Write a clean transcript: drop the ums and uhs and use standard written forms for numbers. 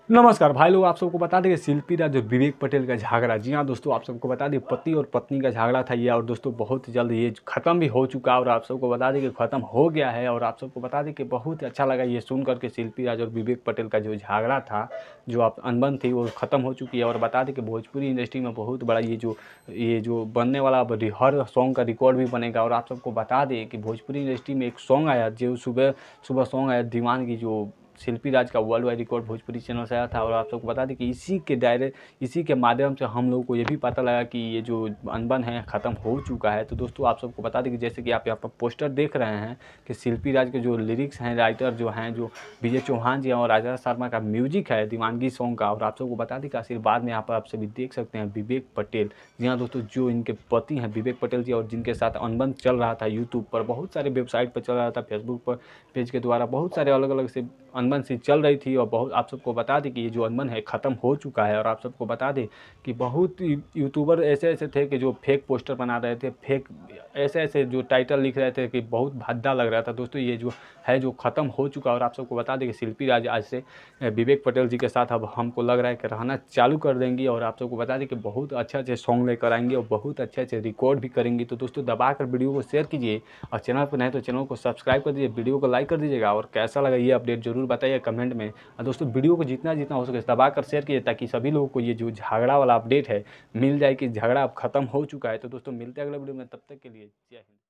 नमस्कार भाई लोग, आप सबको बता दें कि शिल्पी राज और विवेक पटेल का झगड़ा। जी हाँ दोस्तों, आप सबको बता दें पति और पत्नी का झगड़ा था ये, और दोस्तों बहुत जल्द ये ख़त्म भी हो चुका है। और आप सबको बता दें कि ख़त्म हो गया है। और आप सबको बता दें कि बहुत अच्छा लगा ये सुन करके शिल्पी राज और विवेक पटेल का जो झगड़ा था, जो आप अनबन थी, वो ख़त्म हो चुकी है। और बता दें कि भोजपुरी इंडस्ट्री में बहुत बड़ा ये जो बनने वाला हर सॉन्ग का रिकॉर्ड भी बनेगा। और आप सबको बता दें कि भोजपुरी इंडस्ट्री में एक सॉन्ग आया, जो सुबह सुबह सॉन्ग आया दीवानगी, जो शिल्पी राज का world wide record Bhojpuri channel से आया था। और आप सबको बता दें कि इसी के माध्यम से हम लोगों को ये भी पता लगा कि ये जो अनबन है ख़त्म हो चुका है। तो दोस्तों आप सबको बता दें कि जैसे कि आप यहाँ पर पोस्टर देख रहे हैं कि शिल्पी राज के जो लिरिक्स हैं, राइटर जो हैं, जो विजय चौहान जी हैं, और राजा शर्मा का म्यूजिक है दीवानगी सॉन्ग का। और आप सबको बता दें कि आशीर्वाद में यहाँ पर आप सभी देख सकते हैं विवेक पटेल। जी हाँ दोस्तों, जो इनके पति हैं विवेक पटेल जी, और जिनके साथ अनबन चल रहा था यूट्यूब पर, बहुत सारे वेबसाइट पर चल रहा था, फेसबुक पर पेज के द्वारा बहुत सारे अलग अलग से अनबन सी चल रही थी। और बहुत आप सबको बता दें कि ये जो अनबन है ख़त्म हो चुका है। और आप सबको बता दें कि बहुत यूट्यूबर ऐसे ऐसे थे कि जो फेक पोस्टर बना रहे थे, फेक ऐसे ऐसे जो टाइटल लिख रहे थे कि बहुत भद्दा लग रहा था। दोस्तों ये जो है जो ख़त्म हो चुका है। और आप सबको बता दें कि शिल्पी राज आज से विवेक पटेल जी के साथ अब हमको लग रहा है कि रहना चालू कर देंगी। और आप सबको बता दें कि बहुत अच्छे अच्छे सॉन्ग लेकर आएंगे और बहुत अच्छे अच्छे रिकॉर्ड भी करेंगी। तो दोस्तों दबा कर वीडियो को शेयर कीजिए, और चैनल पर नहीं तो चैनल को सब्सक्राइब कर दीजिए, वीडियो को लाइक कर दीजिएगा। और कैसा लगा ये अपडेट जरूर बताइए कमेंट में। और दोस्तों वीडियो को जितना जितना हो सके दबा कर शेयर कीजिए, ताकि सभी लोगों को ये जो झगड़ा वाला अपडेट है मिल जाए कि झगड़ा अब खत्म हो चुका है। तो दोस्तों मिलते हैं अगले वीडियो में, तब तक के लिए जय हिंद।